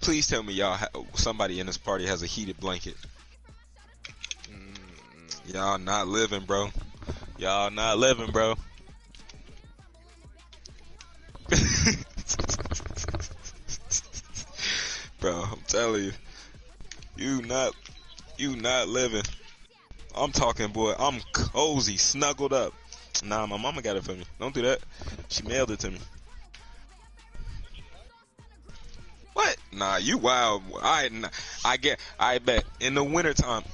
Please tell me y'all somebody in this party has a heated blanket. Y'all not living, bro. Y'all not living, bro. Bro, I'm telling you, you not living. I'm talking, boy. I'm cozy, snuggled up. Nah, my mama got it for me. Don't do that. She mailed it to me. What? Nah, you wild. I bet in the wintertime,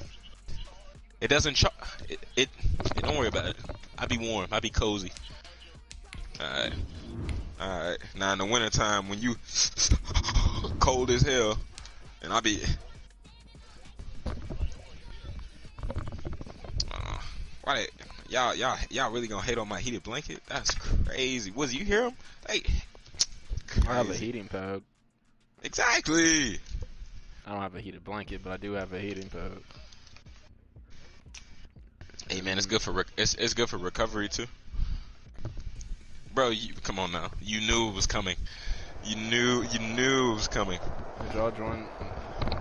it doesn't it don't worry about it. I be warm. I be cozy. Alright. Now in the wintertime when you cold as hell, and I be why y'all really gonna hate on my heated blanket? That's crazy. Was you hear him? Hey, crazy. I have a heating pad. Exactly. I don't have a heated blanket, but I do have a heating pad. Hey man, it's good for it's good for recovery too. Bro, you come on now. You knew it was coming. You knew it was coming. Did y'all join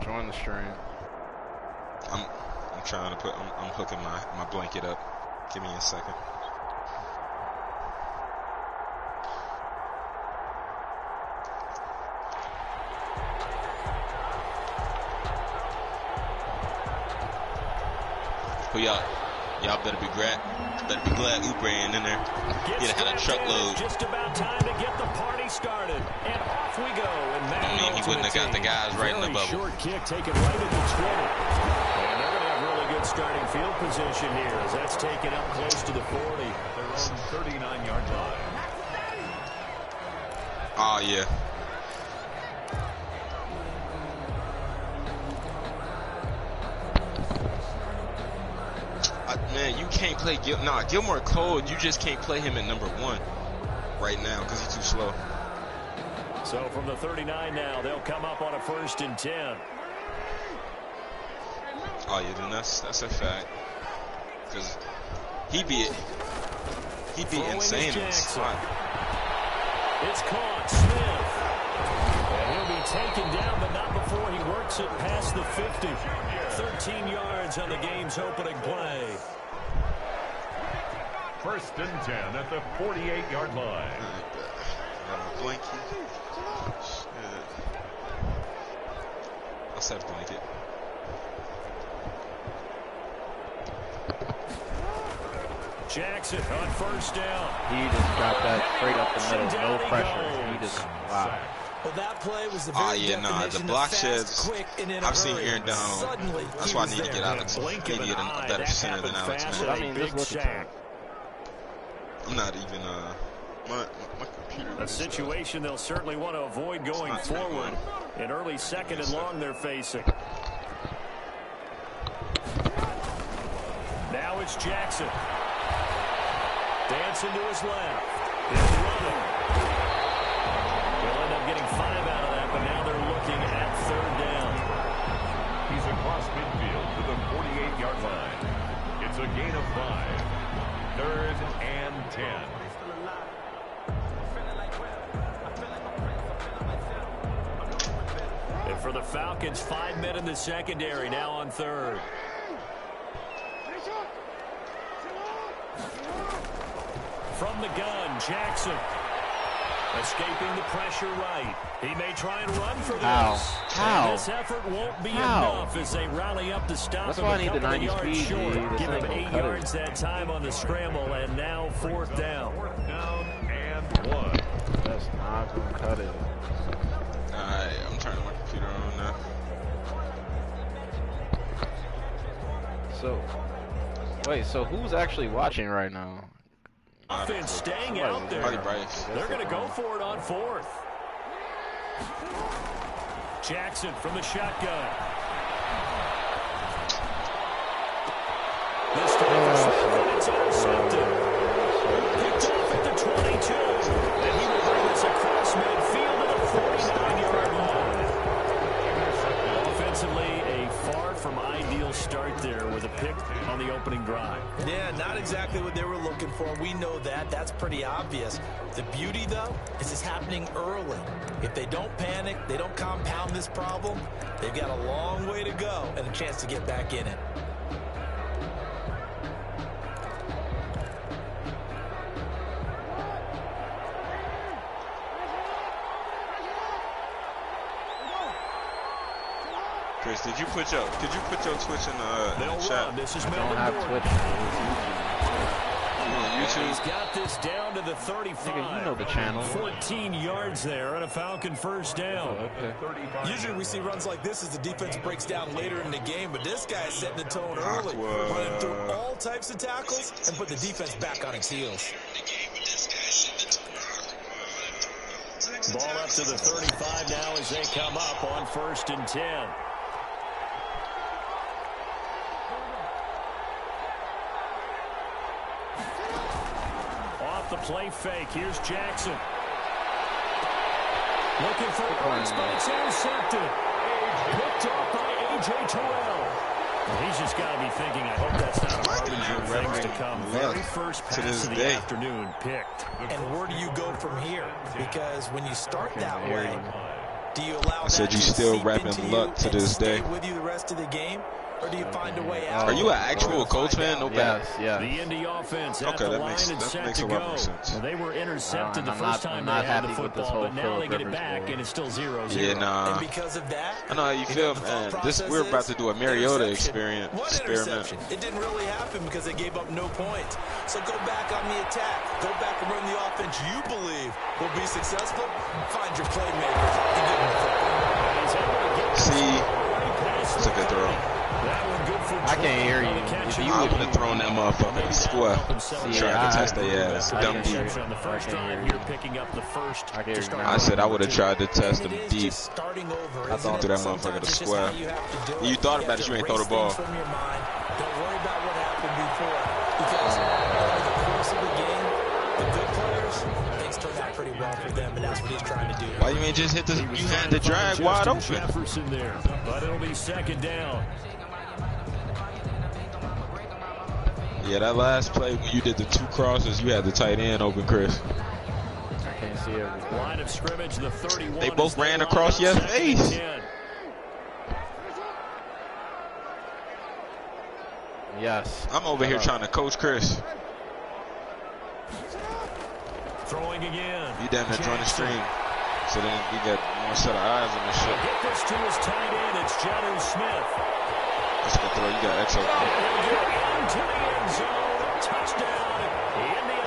the stream? I'm trying to put I'm hooking my blanket up. Give me a second. Well, y'all better be glad Uber ain't in there. He'd have had a truckload. Just about time to get the party started, and off we go. And he wouldn't have got the guys right in the bubble. Short kick taken right at the 20, and they're gonna have really good starting field position here as that's taken up close to the 40. Their own 39-yard line. Oh yeah. Man, you can't play Gilmore Cole. You just can't play him at number 1 right now because he's too slow. So from the 39 now, they'll come up on a 1st and 10. Oh yeah, then that's a fact. Because he'd be insane in the slot. It's caught, Smith. And he'll be taken down, but not before he works it past the 50. 13 yards on the game's opening play. 1st and 10 at the 48-yard line. Blanket. I'll set a blanket. Jackson on 1st down. He just got that straight up the middle, no pressure. He just wow. Well, that play was the very the block sheds. I've seen Aaron Donald. That's why I need to get Alex. I need to get a better center than Alex. I mean, just look at him. I'm not even my computer. A situation they'll certainly want to avoid going forward. An early 2nd and long they're facing. Now it's Jackson. Dancing to his left. He's running. They'll end up getting 5 out of that, but now they're looking at 3rd down. He's across midfield to the 48-yard line. It's a gain of 5. 3rd and 10. And for the Falcons, 5 men in the secondary now on 3rd. From the gun, Jackson. Escaping the pressure right. He may try and run for this. How? And this effort won't be enough as they rally up to stop That's him why I a need the couple of 90 yards speed, short. dude. Give him 8 yards that time on the scramble, and now 4th down. 4th down and 1. That's not going to cut it. Alright, I'm turning my computer on now. So, wait, so who's actually watching right now? Offense staying out there. They're going to go for it on 4th. Jackson from the shotgun. This time it's intercepted. Picked off at the 22. And he will bring this across midfield to the 49-yard line. Offensively, a far from ideal start there with a pick on the opening drive. Yeah, not exactly what they were looking for. We know that. That's pretty obvious. The beauty, though, is it's happening early. If they don't panic, they don't compound this problem, they've got a long way to go and a chance to get back in it. Chris, could you put your Twitch in the chat? This is I don't have Twitch. YouTube. He's got this down to the 35. Nigga, you know the channel. 14 yards there and a Falcon first down. Okay. Usually we see runs like this as the defense breaks down later in the game, but this guy's setting the tone early, running through all types of tackles and put the defense back on its heels. Ball up to the 35 now as they come up on 1st and 10. Off the play fake. Here's Jackson. Looking for Ertz, but it's intercepted. Picked off by A.J. Terrell. Well, he's just got to be thinking, I hope that's not a harbinger of things to come. Very first pass of the afternoon picked. And where do you go from here? Because when you start that way, do you allow I said that you to still seep rapping into luck you to this and stay day. with you the rest of the game? Or do you find a way out? Are you an actual Colts fan? No bad. Yes. The Indy offense at Okay, the that line makes and set a to lot go. more sense. Well, they were intercepted the I'm first not- time I'm they not had the happy with this football, whole but now they get it Phillip back, Rivers and it's still 0-0. Yeah, nah. And because of that, I know how you feel, man. We're about to do a Mariota experiment. What interception? It didn't really happen because they gave up no points. So go back on the attack. Go back and run the offense you believe will be successful. Find your playmakers and give them the football. See, it's a good throw. I can't hear you. If you I would would have thrown that motherfucker square. Trying to test their ass. Dumb deep. The first time you're picking up the first. I can hear you I said I would have tried to test them deep. Starting over, I thought threw that motherfucker to square. You thought about it, you ain't throw the ball. From your mind. Don't worry about what happened before. Because over the course of the game, the good players, things turned out pretty well for them, and that's what he's trying to do. Why you ain't just hit the? You had the drag wide open. Jefferson there, but it'll be 2nd down. Yeah, that last play when you did the 2 crosses, you had the tight end open, Chris. I can't see it. Line of scrimmage, the 31. They both ran across your face. Yes. I'm over here trying to coach Chris. Throwing again. You damn near join the stream. So then we got more set of eyes on this shit. Get this to his tight end. It's Jonnu Smith. That's a good throw. You got XO. Into the end zone. Touchdown.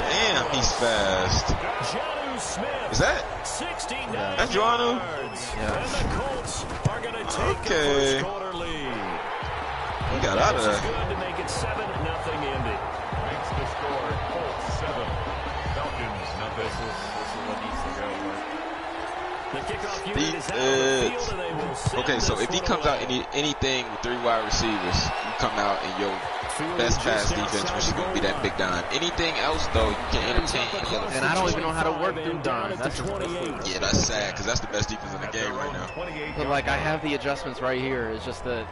Damn, he's fast. Jonnu Smith. Is that? 69 That's Jonnu? yards. Yeah. And the Colts are going to take a Okay. first quarter lead. He got out of This is there. good to make it 7-0 Indy. Makes the score Colts 7, Falcons nothing. This is what needs to go. The kickoff unit is out of the field, and they will send Okay, so this if he one comes out away. anything with 3 wide receivers, you come out in your best pass defense, which is going to be that big dime. Anything else, though, you can entertain any other. And I don't even know how to work through dime. That's Yeah, that's sad, because that's the best defense in the game right now. But like I have the adjustments right here. It's just that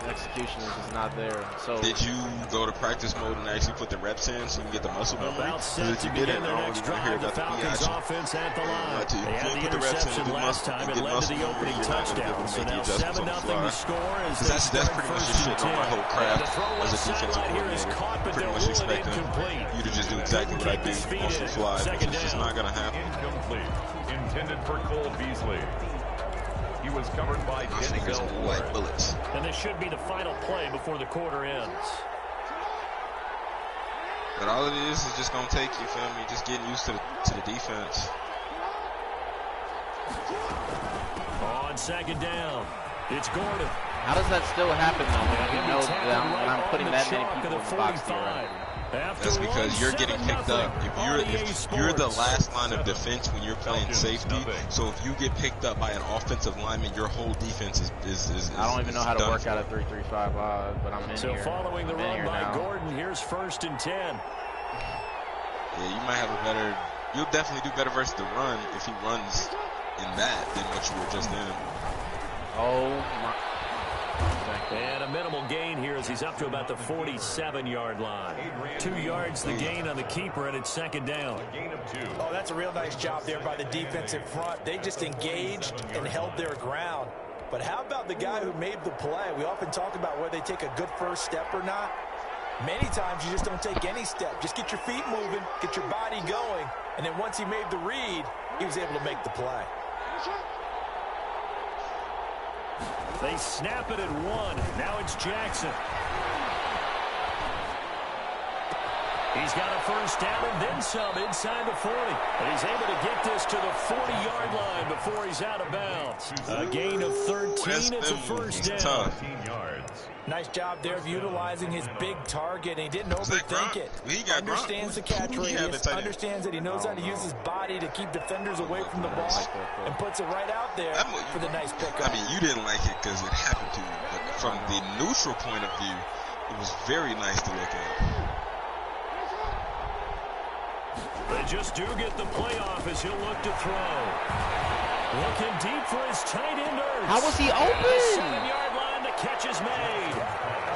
the execution is just not there. So Did you go to practice mode and actually put the reps in so you can get the muscle memory? About Because set if to you didn't, begin their I next don't want to hear drive. The about the Falcons biatch. offense at the line. Not to. They had You the put the reps in, interception get last muscle, time. It get led to muscle the memory, opening you're not gonna be touchdown. able to So make the now adjustments on the 7-0 fly. the score as Because that's they pretty much start just shit first on my and whole 10. craft The throw as a left defensive sideline here is coordinator. caught, but Pretty they'll much rule it expecting incomplete. you to just do exactly what I do on the fly, which is just not gonna happen. Incomplete. Intended for Cole Beasley. He was covered by My fingers Denzel move like Ward. bullets. And this should be the final play before the quarter ends. But all it is just gonna take, you feel me, just getting used to the defense. On 2nd down, it's Gordon. how does that still happen though? When you know that when I'm putting that many people in the box here. That's because you're getting picked up. If you're the last line of defense when you're playing safety, so if you get picked up by an offensive lineman, your whole defense is I don't even know how to done work for. out a 3-3-5 live, but I'm in So here. following the I'm in run here by now. Gordon, here's 1st and 10. Yeah, you might have a better. You'll definitely do better versus the run if he runs in that than what you were just in. Oh my! And a minimal gain here as he's up to about the 47-yard line. 2 yards the gain on the keeper, and it's second down. Oh, that's a real nice job there by the defensive front. They just engaged and held their ground. But how about the guy who made the play? We often talk about whether they take a good first step or not. Many times you just don't take any step. Just get your feet moving, get your body going, and then once he made the read, he was able to make the play. They snap it at 1. Now it's Jackson. He's got a first down and then some inside the 40. And he's able to get this to the 40-yard line before he's out of bounds. A gain of 13. It's a first down. Nice job there of utilizing his big target. And he didn't overthink it. He understands the catch radius, understands that he knows how to use his body to keep defenders away from the ball, and puts it right out there for the nice pickup. I mean, you didn't like it because it happened to you. But from the neutral point of view, it was very nice to look at. They just do get the playoff as he'll look to throw. Looking deep for his tight end. How was he open? 7-yard line, the catch is made.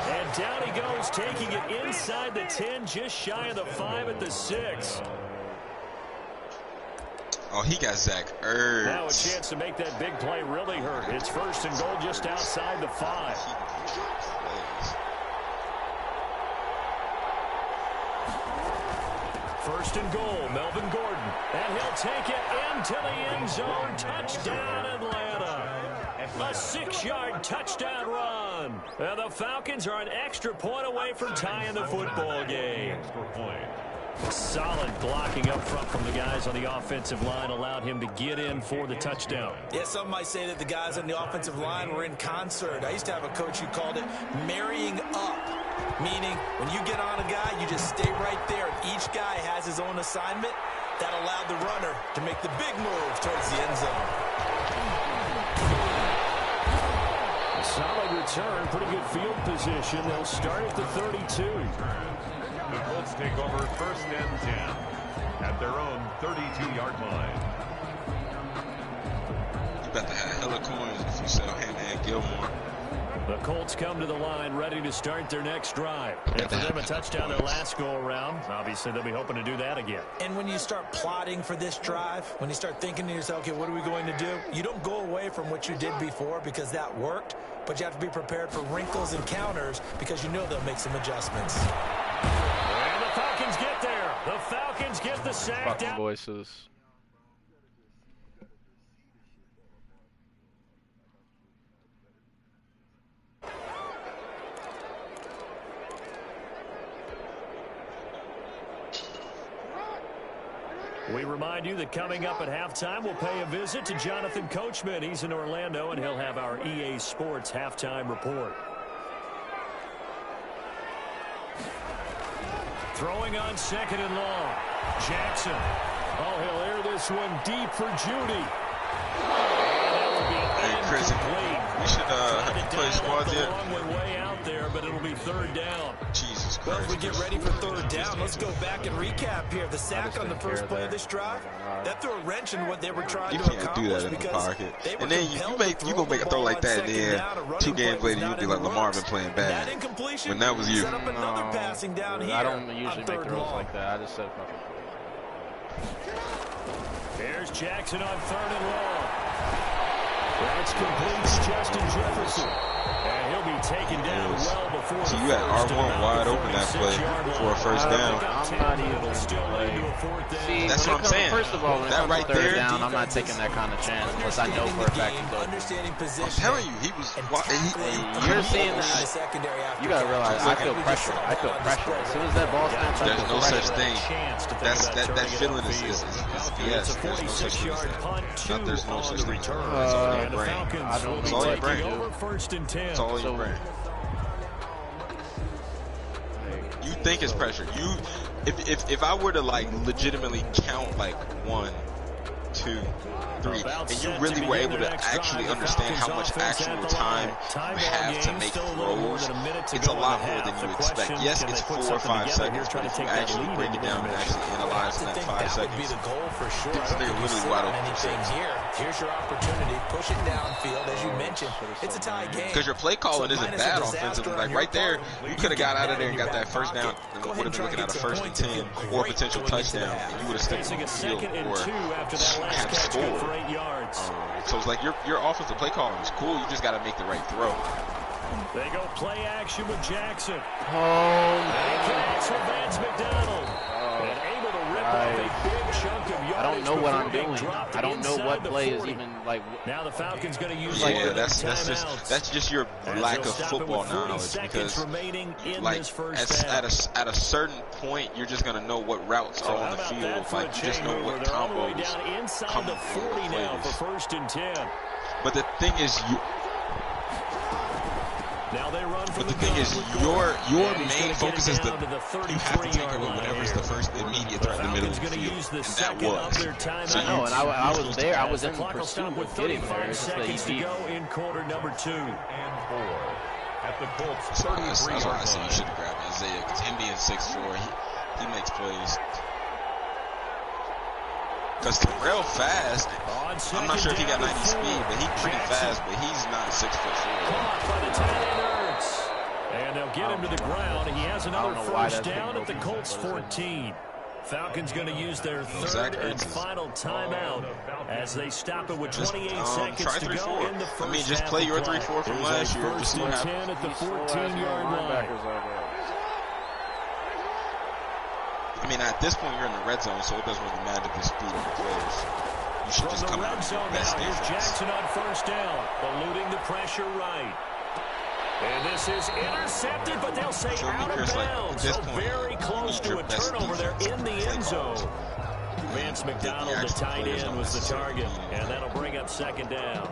And down he goes, taking it inside the 10, just shy of the 5 at the 6. Oh, he got Zach Ertz. Now a chance to make that big play really hurt. It's first and goal just outside the 5. First and goal, Melvin Gordon. And he'll take it into the end zone. Touchdown, Atlanta. A 6-yard touchdown run. And the Falcons are an extra point away from tying the football game. Solid blocking up front from the guys on the offensive line allowed him to get in for the touchdown. Yeah, some might say that the guys on the offensive line were in concert. I used to have a coach who called it marrying up, meaning when you get on a guy, you just stay right there. Each guy has his own assignment. That allowed the runner to make the big move towards the end zone. Solid return, pretty good field position. They'll start at the 32. The Colts take over first and 10 at their own 32-yard line. You about to have hella coins if you sell Hannah and Gilmore. The Colts come to the line ready to start their next drive. And for them, a touchdown their last go-around. Obviously, they'll be hoping to do that again. And when you start plotting for this drive, when you start thinking to yourself, okay, what are we going to do? You don't go away from what you did before because that worked, but you have to be prepared for wrinkles and counters because you know they'll make some adjustments. And the Falcons get there. The Falcons get the sack Fucking down. voices. We remind you that coming up at halftime, we'll pay a visit to Jonathan Coachman. He's in Orlando, and he'll have our EA Sports halftime report. Throwing on second and long. Jackson. Oh, he'll air this one deep for Judy. And that will be incomplete. We should have you play squads yet? Long way out there, but it'll be third down. Jesus Christ. Well, as we get ready for third down, let's go back and recap here. The sack on the first play of this drive, that threw a wrench in what they were trying to accomplish. You can't do that in the pocket. And then you gonna make a throw like that, and then 2 games later you'll be like Lamar been playing bad. When that was you. Set up another passing down here. I don't usually make throws like that. I just said fucking. There's Jackson on third and long. That's complete to Justin Jefferson. And he'll be taken down well before So you had R1 wide open that play for a first down. I'm not even See, that's what I'm saying. First of all, when that it comes right to third there, down, I'm not taking that kind of chance unless I know for a fact he's open. I'm telling you, he was. You're seeing that. You gotta realize, I feel pressure. As soon as that ball snaps, there's no such thing. That feeling is yes. There's no such thing as that. There's no such thing. It's all in your brain. It's all in your brain. It's all in your brain. You think it's pressure. If I were to like legitimately count like 1, 2, 2, 3, and you really were able to actually understand how much actual time you have to make throws, it's a lot more than you expect. Yes, it's 4 or 5 seconds, but if you actually break it down and actually analyze in that 5 seconds, they're literally wide open for 6. Here's your opportunity. Push it downfield, as you mentioned. It's a tie game. Because your play calling isn't bad offensively. Like right there, you could have got out of there and got that first down, and would have been looking at a 1st and 10 or a potential touchdown, and you would have stuck on the field or have scored. So it's like your offensive play calling is cool. You just got to make the right throw. They go play action with Jackson. Oh, Vance McDonald. And able to rip off a big chunk of yardage. I don't know what I'm doing. I don't know what play is even like. Now the Falcons going to use that's just your lack of football knowledge, because like at a certain point you're just going to know what routes are on the field. Like you just know what combos come the 40 now for 1st and 10. But the thing is Now they run for but the thing is, your main focus is you have to take away whatever's the first immediate threat in the middle of the field, and that was. So and I was there. I was in pursuit with getting there. It's just that he go in quarter number 2. And 4 at the Colts. That's why I say you should have grabbed Isaiah, because him being 6'4", he makes plays. Because Terrell fast, I'm not sure if he got 90 speed, but he's pretty fast, but he's not 6'4". And they'll get him to the ground. He has another first down at the Colts 14. Falcons going to use their 3rd and final timeout as they stop it with 28 seconds to go in the first half. I mean, just play your 3-4 from last year. First and 10 at the 14-yard line. I mean, at this point, you're in the red zone, so it doesn't really matter the speed of the players. You should just come out with your best defense. Jackson on first down, eluding the pressure right. And this is intercepted, but they'll say out of bounds. So very close to a turnover there in the end zone. Vance McDonald, the tight end, was the target, and that'll bring up 2nd down.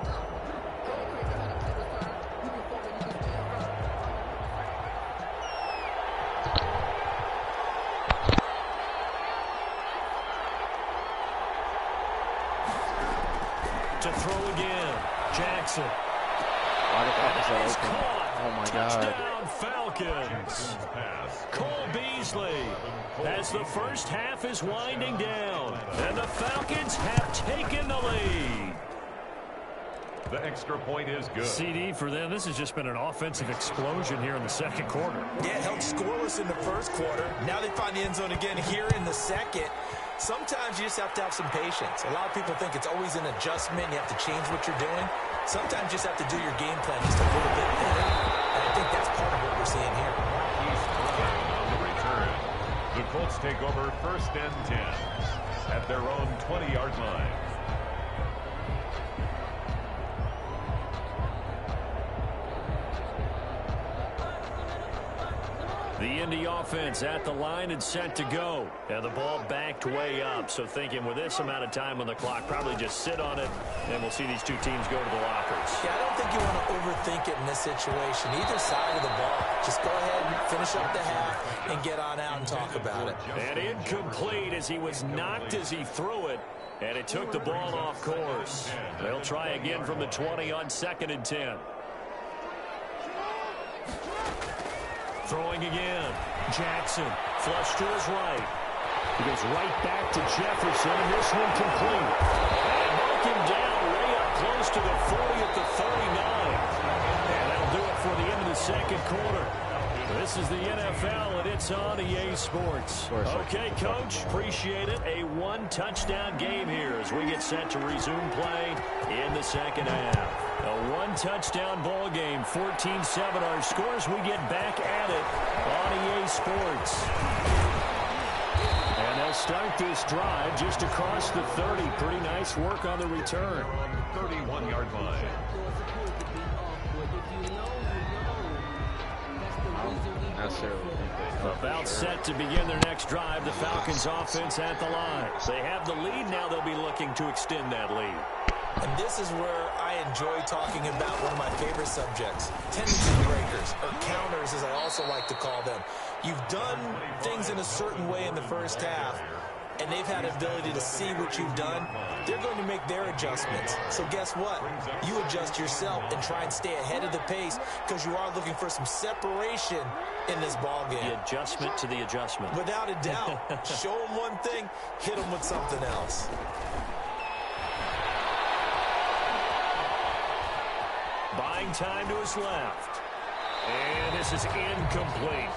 To throw again, Jackson. Oh my God. Touchdown Falcons. Cole Beasley as the first half is winding down, and the Falcons have taken the lead. The extra point is good. CD for them. This has just been an offensive explosion here in the 2nd quarter. Yeah, held scoreless in the 1st quarter. Now they find the end zone again here in the 2nd. Sometimes you just have to have some patience. A lot of people think it's always an adjustment. You have to change what you're doing. Sometimes you just have to do your game plan just a little bit better. And I think that's part of what we're seeing here. On the return, the Colts take over 1st and 10 at their own 20-yard line. The Indy offense at the line and set to go. And the ball backed way up. So thinking with this amount of time on the clock, probably just sit on it, and we'll see these two teams go to the lockers. Yeah, I don't think you want to overthink it in this situation. Either side of the ball. Just go ahead and finish up the half and get on out and talk about it. And incomplete as he was knocked as he threw it. And it took the ball off course. They'll try again from the 20 on 2nd and 10. Throwing again. Jackson, flush to his right. He goes right back to Jefferson, and this one complete. And knock him down way up close to the 40 at the 39. And that'll do it for the end of the 2nd quarter. This is the NFL, and it's on EA Sports. Okay, Coach, appreciate it. A 1-touchdown game here as we get set to resume play in the 2nd half. A 1-touchdown ball game, 14-7 our scores. We get back at it on EA Sports. And they'll start this drive just across the 30. Pretty nice work on the return. 31-yard line. About set to begin their next drive, the Falcons offense at the line. They have the lead, now they'll be looking to extend that lead. And this is where I enjoy talking about one of my favorite subjects, tendency breakers, or counters as I also like to call them. You've done things in a certain way in the first half. and they've had the ability to see what you've done, they're going to make their adjustments. So guess what? You adjust yourself and try and stay ahead of the pace because you are looking for some separation in this ball game. The adjustment to the adjustment. Without a doubt. Show them one thing, hit them with something else. Buying time to his left. And this is incomplete.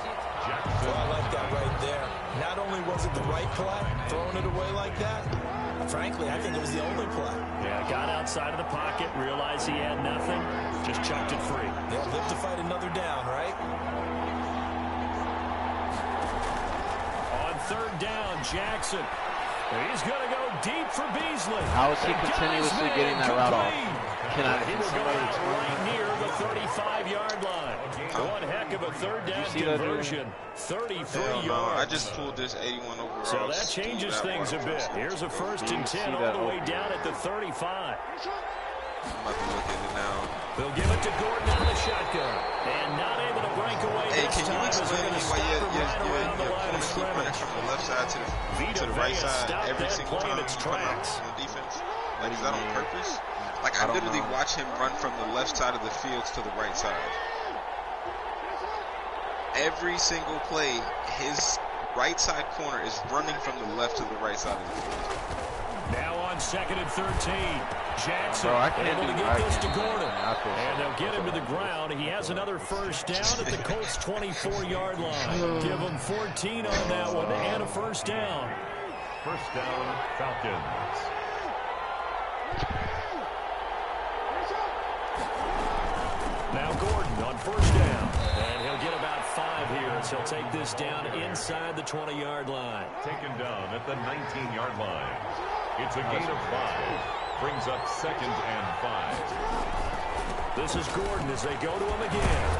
Well, I like that right there. Not only was it the right play, throwing it away like that, frankly, I think it was the only play. Yeah, got outside of the pocket, realized he had nothing, just chucked it free. Yeah, live to fight another down, right? On third down, Jackson. He's going to go deep for Beasley. How is he continuously getting that route off? He will go out right near the 35-yard line. One heck of a third down conversion. 33 yards. I just pulled this 81 overall. So that changes things a bit. Here's a 1st and 10 all the way down at the 35. I'm about to look at it now. They'll give it to Gordon out of the shotgun. And not able to break away this Can you time as they're explain going to why stop him right your around the line of opponent keep running scrimmage. from the left side to the right side every single time its he comes out tracks. on defense? Like, is that on purpose? Like, I literally watch him run from the left side of the field to the right side. Every single play, his right side corner is running from the left to the right side of the field. Now on 2nd and 13. Jackson able to get that. this to Gordon. And they'll get him to the ground. He has another 1st down at the Colts' 24-yard line. Give him 14 on that one and a 1st down. 1st down, Falcons. Now Gordon on 1st down. And he'll get about 5 here as he'll take this down inside the 20-yard line. Taken down at the 19-yard line. It's a gain of 5. Brings up 2nd and 5. This is Gordon as they go to him again.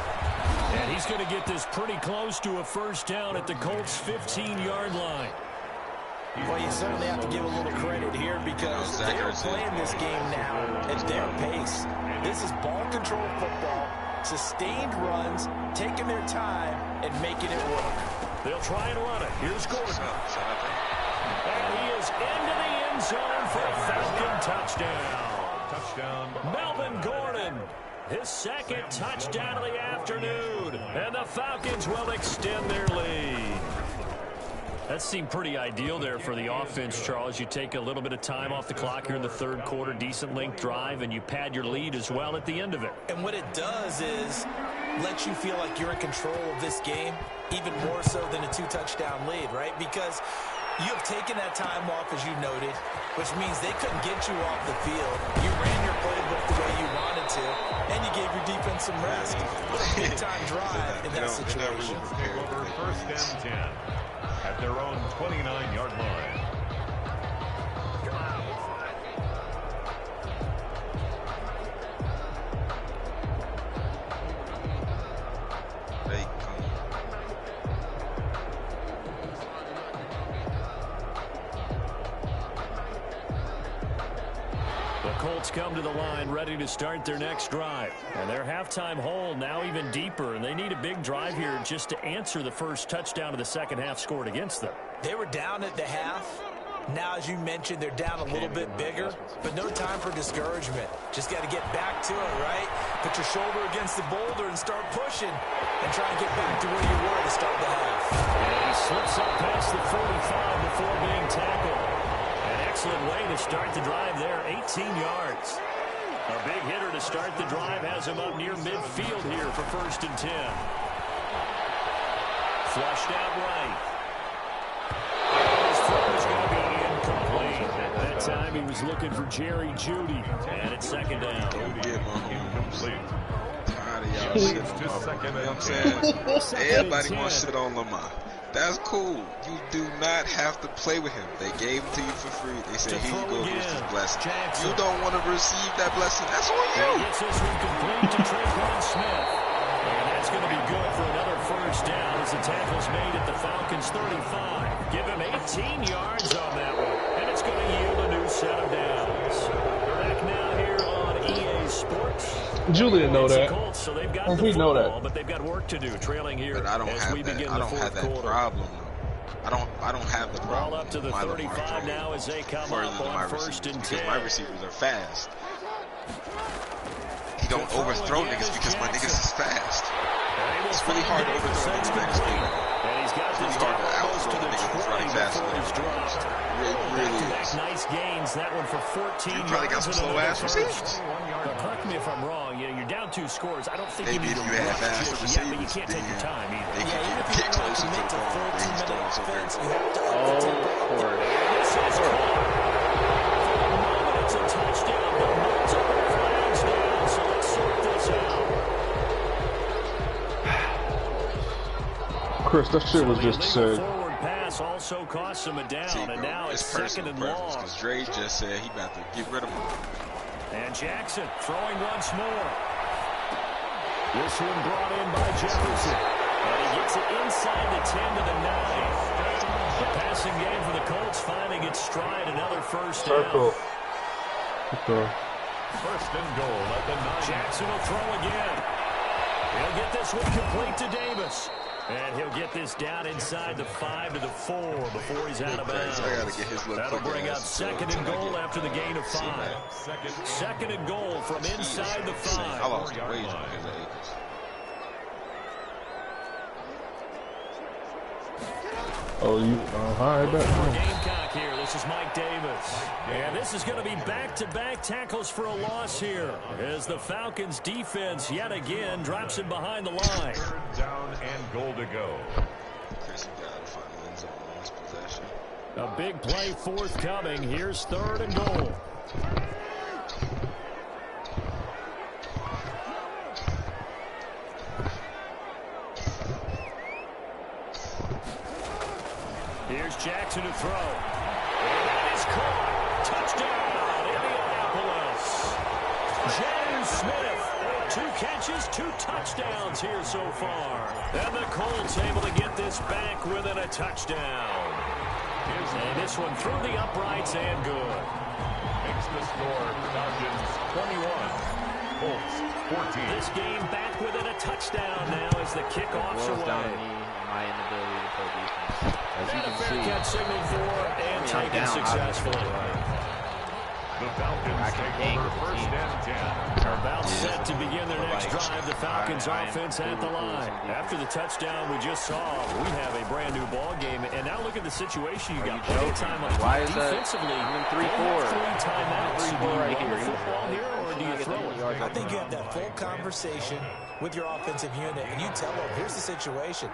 And he's going to get this pretty close to a 1st down at the Colts' 15-yard line. Well, you certainly have to give a little credit here because they are playing this game now at their pace. This is ball control football, sustained runs, taking their time, and making it work. They'll try and run it. Here's Gordon. And he is into the end zone for a Falcon touchdown. Touchdown. Melvin Gordon, his 2nd touchdown of the afternoon. And the Falcons will extend their lead. That seemed pretty ideal there for the offense, Charles. You take a little bit of time off the clock here in the 3rd quarter, decent length drive, and you pad your lead as well at the end of it. And what it does is let you feel like you're in control of this game, even more so than a 2-touchdown lead, right? Because you have taken that time off, as you noted, which means they couldn't get you off the field. You ran your playbook the way you wanted to, and you gave your defense some rest. What a big-time drive in that situation. Over 1st and 10 at their own 29-yard line. Colts come to the line ready to start their next drive. And their halftime hole now even deeper, and they need a big drive here just to answer the 1st touchdown of the 2nd half scored against them. They were down at the half. Now, as you mentioned, they're down a little bit bigger, but no time for discouragement. Just got to get back to it, right? Put your shoulder against the boulder and start pushing and try and get back to where you were to start the half. And he slips up past the 45 before being tackled. Excellent way to start the drive there, 18 yards. A big hitter to start the drive has him up near midfield here for 1st and 10. Flushed out right. His throw is going to be incomplete. That time he was looking for Jerry Jeudy. And it's 2nd down. Incomplete. Tired of y'all shit on Lamar. You know what I'm saying? Everybody wants shit on Lamar. That's cool. You do not have to play with him. They gave him to you for free. They said, here you go, here's this blessing. You don't want to receive that blessing. That's on you. He gets this one complete to Tre'Quan Smith. And that's going to be good for another 1st down as the tackle's made at the Falcons' 35. Give him 18 yards on that one. And it's going to yield a new set of downs. Back now here on EA Sports. Julian know that. Colts, so they've got we know that. But they've got work to do, trailing here But I don't as have we begin that. I the don't have 4th that quarter. problem. I don't have the problem. Ball up to the 35 now as they come up on first and 10. Because my receivers are fast. He don't overthrow niggas because my niggas is fast. It's really hard to overthrow niggas next game. It's really hard to outthrow the niggas who's running faster than him. It really is. Nice gains. That one for 14. You probably got some slow ass receivers. Correct me if I'm wrong. You're down 2 scores. I don't think maybe you need if you had faster receivers, but you can't take your time either. They can get closer to the ball. He's throwing so very far. It's a touchdown, but multiple flags now, so let's sort this out. Chris, that shit was just said. Forward pass also cost him a down, See, and now it's second and long. Because Dre just said he about to get rid of him. And Jackson throwing once more. This one brought in by Jefferson. And he gets it inside the 10 to the 9. The passing game for the Colts finding its stride, another first down. Circle. First and goal at the 9. Jackson will throw again. He'll get this one complete to Davis. And he'll get this down inside the 5 to the 4 before he's out of bounds. That'll bring up second and goal after the gain of 5. Second and goal from inside the 5. I lost the wage because of Akers. Oh, you hi back. Gamecock here. This is Mike Davis. And this is going to be back-to-back tackles for a loss here as the Falcons defense yet again drops him behind the line. Third down and goal to go. Chris, you gotta find the end zone on this possession. A big play forthcoming. Here's third and goal. Here's Jackson to throw. And that is caught. Touchdown, Indianapolis. James Smith. 2 catches, 2 touchdowns here so far. And the Colts able to get this back within a touchdown. And this one through the uprights and good. Makes the score Falcons 21. Colts 14. This game back within a touchdown now as the kickoff's Boils down to away. me and my inability to play defense. As you can see, Fair catch signaled for and I'm taken down, successfully. The Falcons take over first and 10. Are about set to begin their next drive. The Falcons offense at the line. After the touchdown we just saw, we have a brand new ball game. And now look at the situation. You got plenty of time on why is that? defensively. I'm in 3-4. 3 timeouts. 3-4 right Do you run here. the football here or do you throw it? I think you have that full conversation with your offensive unit, and you tell them, here's the situation.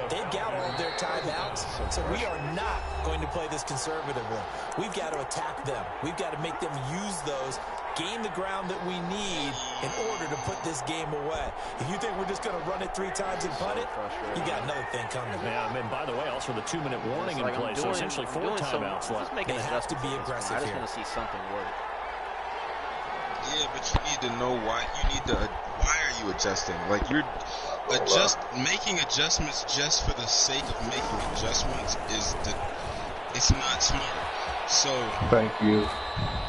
They've got all of their timeouts, so we are not going to play this conservatively. We've got to attack them. We've got to make them use those, gain the ground that we need in order to put this game away. If you think we're just going to run it 3 times and punt it, you got another thing coming. Yeah, and by the way, also the 2-minute warning in place, so essentially 4 timeouts left. They have to be aggressive I just here. want to see something work. Yeah, but you need to know why. Why are you adjusting? Like you're making adjustments just for the sake of making adjustments it's not smart. So Thank you.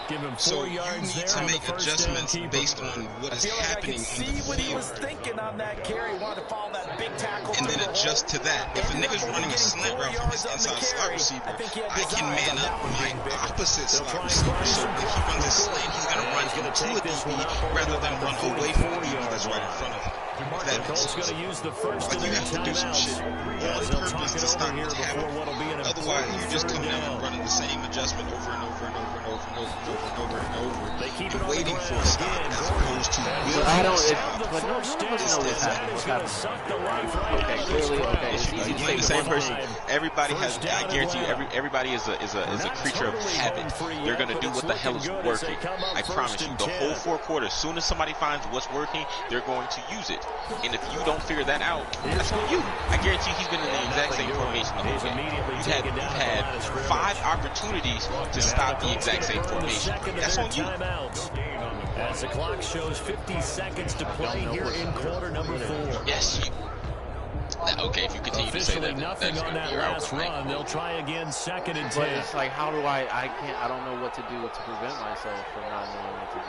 Give him 4 So yards you need there to on make the first adjustments down keeper. based on what is happening I on can the see what he was field, thinking on that carry. He wanted to follow that big tackle and then through the adjust hole. to that. If a nigga's running a slant route from his inside slot receiver, I can man up my opposite slot receiver. So if he runs a slant, he's gonna run into a DB rather than run away from the DB that's right in front of him. If that makes Colts sense. going to use the first Like of you their have to do some shit timeouts. on purpose to stop Here what's before happening. what'll be an Otherwise, you're just coming out and down. running the same adjustment over and over and over and over and over and over and over and over, They keep it and on the waiting for a ground stop again. as opposed to But building I a don't. stop. But no, none of us know what's happening. What's happening? Okay, clearly, okay. It's easy You to blame take the same one person. line. Everybody has. I guarantee you, everybody is a creature of habit. They're gonna do what the hell is working. I promise you. The whole 4 quarters. As soon as somebody finds what's working, they're going to use it. And if you don't figure that out, that's on you. I guarantee he's been in the exact same formation the whole game. You've had 5 opportunities to stop the exact same formation. That's on you. As the clock shows 50 seconds to play here in quarter number 4. Yes, Okay, if you continue to say that, nothing that's on going to that be your last outcome. run. They'll try again, 2nd and 10. But it's like, how do I don't know what to do to prevent myself from not knowing what to do.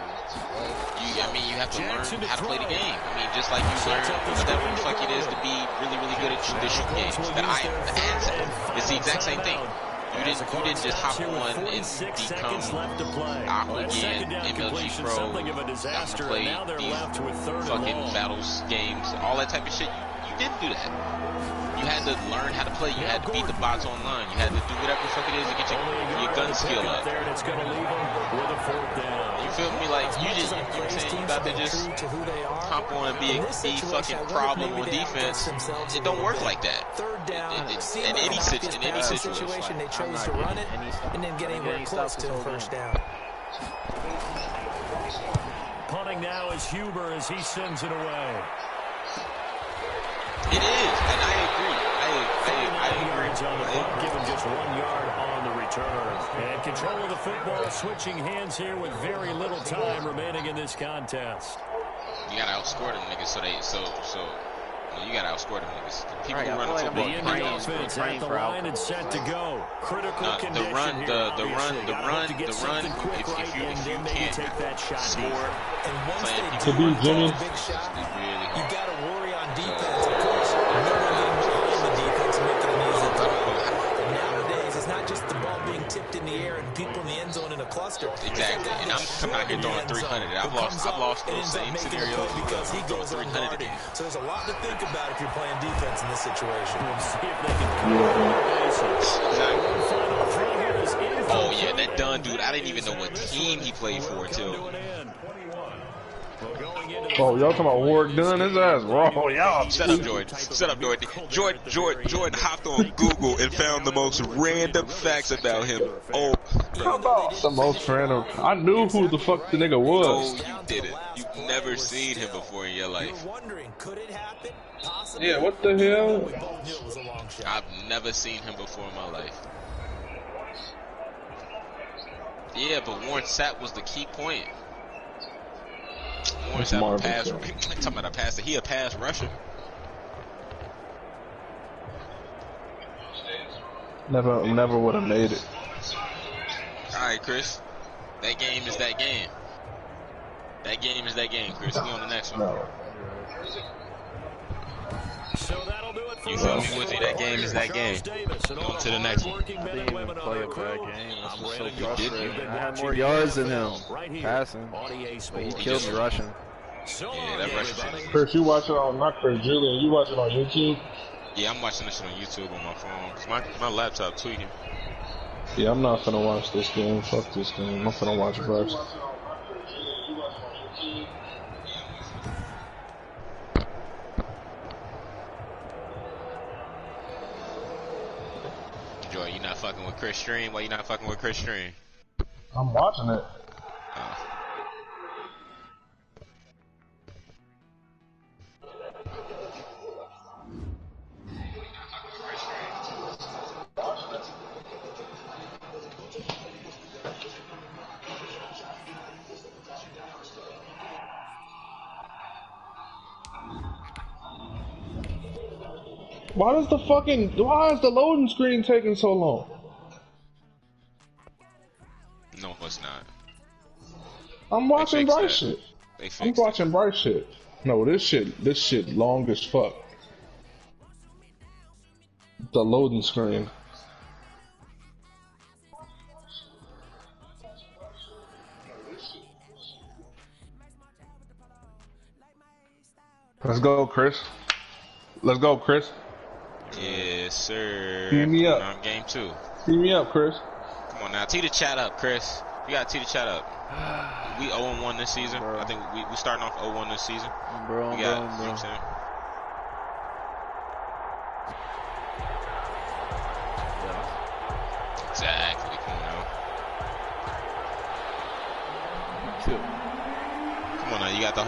I mean, you have to learn how to play the game. I mean, just like you learn whatever the fuck it is to be really, really good at the shoot games. It's the exact same thing. You didn't just hop on and become Aqua again, MLG Pro, I'm gonna play these fucking battles games, all that type of shit. You didn't do that. You had to learn how to play. You had to beat the bots online. You had to do whatever the fuck it is to get your gun skill up. You feel me? Like, you just, you know what I'm saying? You about to just hop on and be fucking problem on defense. It don't work like that. In any situation. They chose to run it and then get anywhere close to the first down. Punting now is Huber as he sends it away. It is, and I agree. I agree. Give him just 1 yard on the return. And control of the football, switching hands here with very little time remaining in this contest. You gotta outscore them niggas, you gotta outscore them niggas. People who run the football, The offense at the line and set to go. Critical condition the run. If you can't take that shot score, And once they To be Jimmy. big shot, it's really you hard. got to worry on defense. Of course, the defense making an easy throw. And nowadays, it's not just the ball being tipped in the air and people in the end zone in a cluster. Exactly, and I'm coming out here throwing 300. I've lost those same scenarios because he throwing goes 300 unguarded. again. So there's a lot to think about if you're playing defense in this situation. See if they can cover their bases. Oh yeah, that Dunn dude. I didn't even know what team he played for until. Oh, y'all talking about Warwick Dunn? His ass raw. Y'all. Shut up, Jordan. Shut up, Jordan. Jordan hopped on Google and found the most random facts about him. Oh, The most random. I knew who the fuck the nigga oh, was. you did it. You've never seen him before in your life. You're wondering, could it happen? Possibly. Yeah, what the hell? We both knew it was a long shot. I've never seen him before in my life. Yeah, but Warren Sapp was the key point. Warren Sapp a pass. Talking about a passer. He a pass rusher. Never would have made it. All right, Chris. That game is that game. That game is that game, Chris. We on the next one. No. So that'll do it for You feel me, Woodsy? That game is that game. On to the next one. I didn't even play a bad game. That's what's so You did. frustrating. I had more yards than him passing, but he killed me rushing. Yeah, that rushing shit. Chris, you watch it on, not Chris, Julian, you watch it on YouTube? Yeah, I'm watching this shit on YouTube on my phone. 'Cause my laptop tweaking. Yeah, I'm not finna watch this game. Fuck this game. I'm finna watch Bucks. Joy, you not fucking with Chris Stream? Why you not fucking with Chris Stream? I'm watching it. Why is the loading screen taking so long? No, it's not. I'm watching fixed Bryce that. shit. They I'm fixed watching Bryce shit. No, this shit long as fuck. The loading screen. Let's go, Chris. Let's go, Chris. Yes, sir. Beat me up. On game 2. Beat me up, Chris. Come on now, tee the chat up, Chris. You gotta tee the chat up. We 0-1 this season. Bro. I think we starting off 0-1 this season. Bro, We got, you know what I'm saying? Exactly. Come on now. Come on now. You got the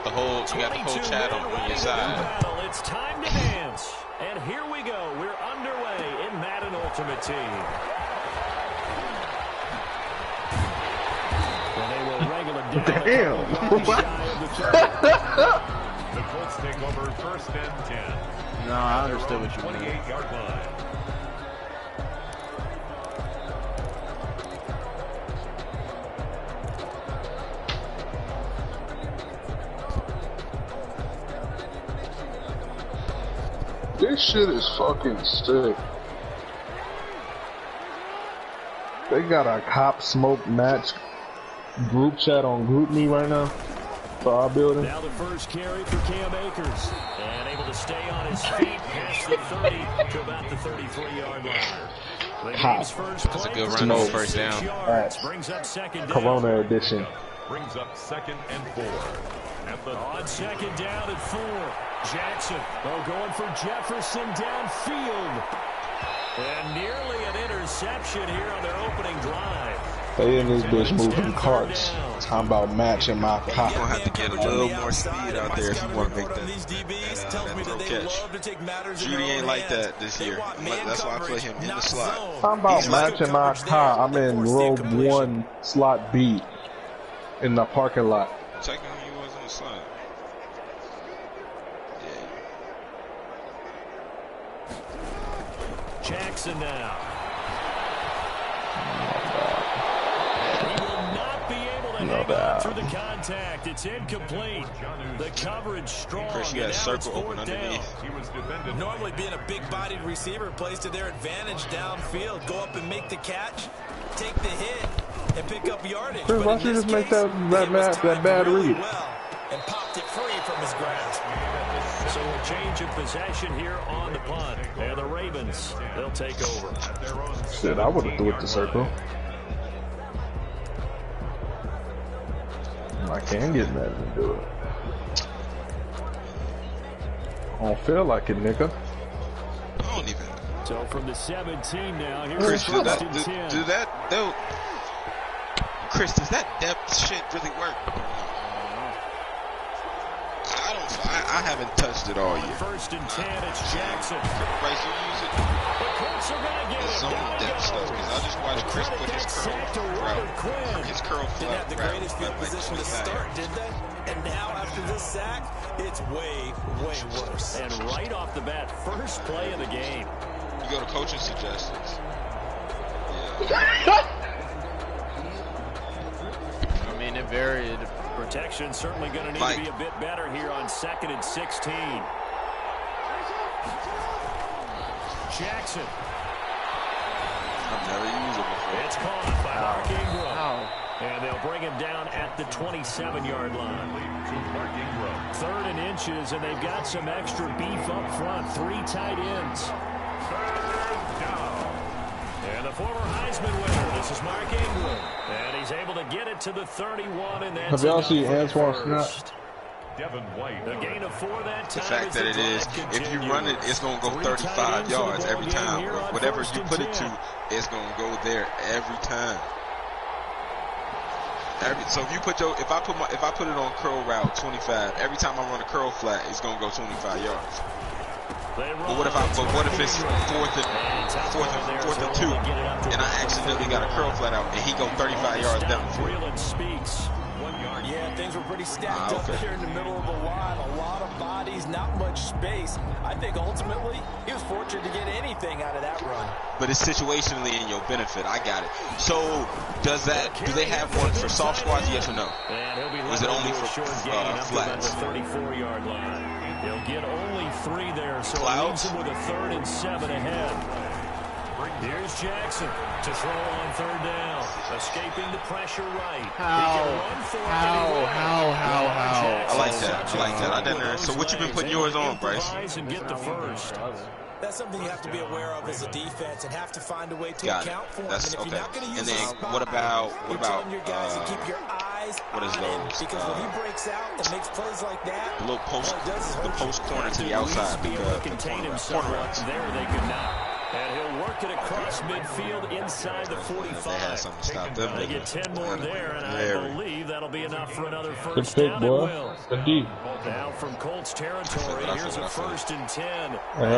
whole chat on your side. Well, it's time to dance. And here we go. We're underway in Madden Ultimate Team. And they will regular down. Damn. The Colts take over 1st and 10. No, I understood what you meant. 28-yard line. This shit is fucking sick. They got a cop smoke match group chat on GroupMe right now for our building. Now the first carry for Cam Akers. And able to stay on his feet past the 30 to about the 33-yard line. The game's first play. That's a good run on first down. Brings up second down. Corona edition. Brings up 2nd and 4. On second down at 4. Jackson, going for Jefferson downfield. And nearly an interception here on their opening drive. They in this bitch moving carts. Talking about matching my cop. You're gonna have to get a little more speed out there if you want to make that little catch. Judy ain't like that this year. That's why I play him in the slot. Talking about matching my car. I'm in row 1, slot B, in the parking lot. Checking who you was on the slot. Jackson now. He will not be able to hang on through the contact. It's incomplete. The coverage strong. Chris, you got a circle open underneath. Normally being a big-bodied receiver plays to their advantage downfield. Go up and make the catch, take the hit, and pick up yardage. Chris, why don't you just make that bad read? Well, and popped it free from his grasp. So a change of possession here on the punt. And the Ravens, they'll take over. Shit, I would have threw it to circle. I can't get mad and do it. I don't feel like it, nigga. I don't even. So from the 17 now, here's Chris, first and 10. Chris, does that depth shit really work? I haven't touched it all year. First and 10, it's Jackson. Bryce, you use it. The Colts are going to get It's it. some depth stuff because I just watched Chris put his curl flat. Didn't have the greatest field position to start, did they? And now after this sack, it's way, way worse. And right off the bat, first play of the game. You go to coaching suggestions. I mean, it varied. Protection certainly going to need to be a bit better here on 2nd and 16. Jackson. I've never used it before. It's caught by Mark Ingram. And they'll bring him down at the 27-yard line. Mark Ingram. 3rd and inches, and they've got some extra beef up front. 3 tight ends. 3rd down. And the former Heisman winner, this is Mark Ingram. And he's able to get it to the 31, and that's Have y'all seen Antoine Snap? Devin White. A gain of 4 that time. The fact that it is, if you run it, it's going to go 35 yards every time. Whatever you put it to, it's going to go there every time. So if you put if I put it on curl route 25, every time I run a curl flat, it's going to go 25 yards. But what if it's fourth and 2, and I accidentally got a curl flat out, and he go 35 yards down the field? Yeah, things were pretty stacked up here in the middle of the line. A lot of bodies, not much space. I think ultimately he was fortunate to get anything out of that run. But it's situationally in your benefit. I got it. So do they have one for soft squats? Yes or no? Or is it only for flats? 34-yard line. They'll get only 3 there, so it leaves them with a 3rd and 7 ahead. Here's Jackson to throw on 3rd down. Escaping the pressure right. How? I like that. I didn't. So what you been putting yours on, Bryce? And get the first. That's something you have to be aware of as a defense and have to find a way to account for. That's and if you're not going to use and then spot, what about your guys to keep your eyes what is on those? Because when he breaks out and makes plays like that, The little post corner to the outside. Be able to contain himself there. They could not. And he'll work it across midfield inside the 45. They had something to stop them. They get 10 more there, and I believe that'll be enough for another Good first pick, down. boy. It will. Indeed. Now from Colts territory, here's a 1st and 10.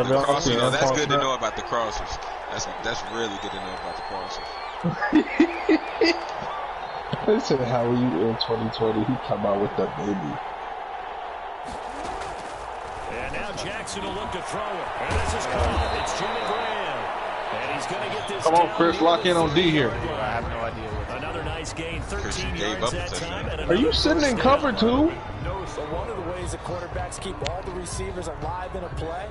The crossers, that's good to know about the crossers. That's really good to know about the crossers. They said, how are you in 2020? He come out with that baby. And now Jackson will look to throw it. And this is caught. It's Jimmy Graham. And he's going to get this. Come on, Chris, lock in on D here. I have no idea what. Another nice gain, 13 gave yards up that time. Are you sitting in cover two? So one of the ways the quarterbacks keep all the receivers alive in a play.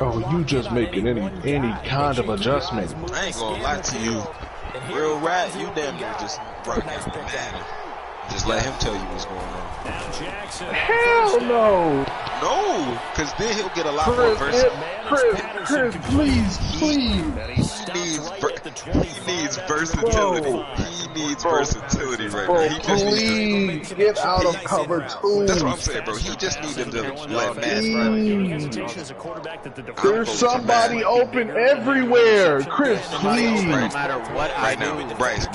Oh, you just making any kind of adjustment. I ain't gonna lie to you. Real rat, you damn near just broke out the man. Just let him tell you what's going on. Now Jackson. Hell no. No, because then he'll get a lot more versatile. Chris, please. He needs versatility. He needs versatility right now. He just Please get out of cover two. That's what I'm saying, bro. He just needed to let Matt. There's somebody open everywhere. Chris, please. No matter what I Right do. now, Bryce,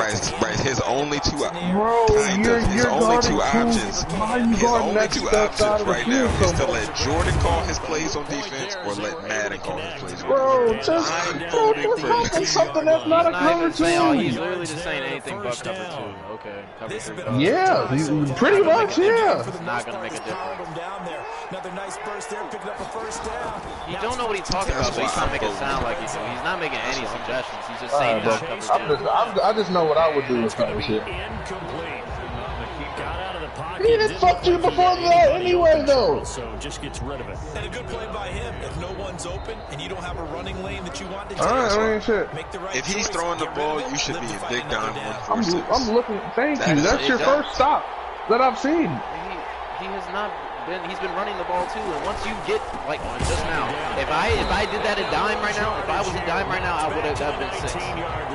his only two Bro, his only two options. Why are you His going only next two step options out of the right now field? is to let Jordan call his plays on defense or let Madden call his plays on Bro, defense. just I'm bro, voting just for talking something that's not a Not cover even saying, oh, he's two. literally just saying anything but cover 2. Okay, cover 3. Yeah, pretty much, yeah. It's not going to make a difference. Another nice burst there, picking up a first down. You don't know what he's talking about, but he's trying to make it sound like he's doing. He's not making any suggestions. He's just saying not cover 2. I just know what I would do with that shit. Incomplete. Got out of the pocket. He didn't fuck you before that anyway, though. So just gets rid of it. And a good play by him. If no one's open and you don't have a running lane that you want to take, I ain't shit. make the right If he's choice, throwing the get ball, rid of it, you should live be to in fight big another down down. 146. I'm looking. Thank you. That's your first stop that I've seen. He has not been. He's been running the ball too. And once you get like just now, if I did that in dime right now, if I was in dime right now, I would have been 6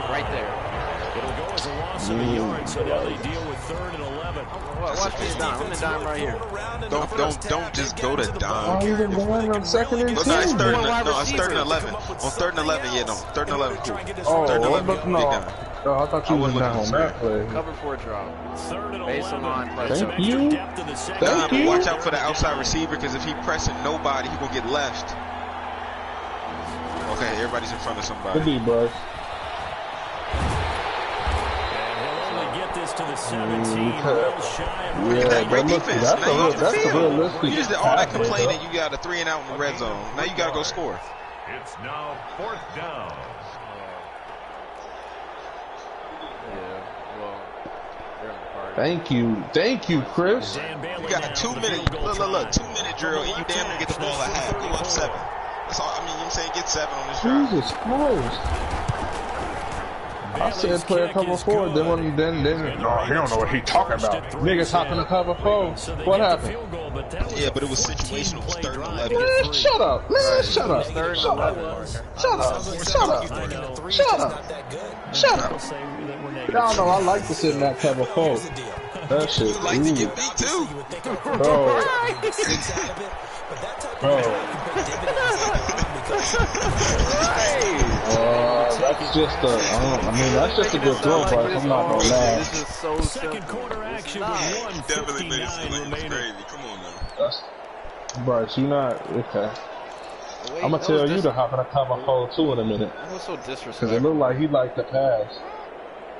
right there. It'll go as a loss of a yard, so now they deal with 3rd and 11. Watch me in dime. I'm in dime right here. Don't just go to Oh, Dom. you've been going on 2nd and 10. No, it's 3rd and 11. On 3rd and 11, yeah, no. 3rd and 11, cool. Oh, 3rd and 11, but big no. down. Oh, I thought you I was wouldn't down look on at that play. Cover 4 drop. 3rd and Base 11. line play. Thank Extra you. depth in the second. Nah, Thank but you. watch out for the outside receiver because if he pressing nobody, he gonna get left. Okay, everybody's in front of Good somebody. D, bro. And he'll only get this to the 17. Well shy of Look at that great that looks- defense. that's Now you off the a field. realistic You just did all that pass, complaining. bro. You got a 3 and out in the red zone. Now you gotta go score. It's now 4th down. Yeah. Well, they're in the party. Thank you, Chris. Dan Bailey You got now a 2 with the minute, field goal look, try. 2 minute drill, and you damn near get the ball at half. Go up 7. That's all. I mean, you know what I'm saying? Get 7 on this drive. Jesus Christ. I said play a cover 4, then no, he don't know what he talking about. Niggas hopping to cover 4. What happened? Yeah, but it was situational. It was 3rd and 11. Man, shut up. Man, shut up. Third and Shut up. 11. Shut up. Shut up. Shut up. Shut up. Y'all know I like to sit in that cover 4. That shit. You like to get beat too. Bro. Bro. That's just that's just a good throw, Bryce. I'm not gonna lie. This is so Second simple. quarter action with Definitely made it 1:59 seem like it was remaining. crazy. Come on now. Bryce, you not okay. Wait, I'm gonna that tell was you to hop in a cover 4 too in a minute. That was so Cause it disrespectful. looked like he liked to pass.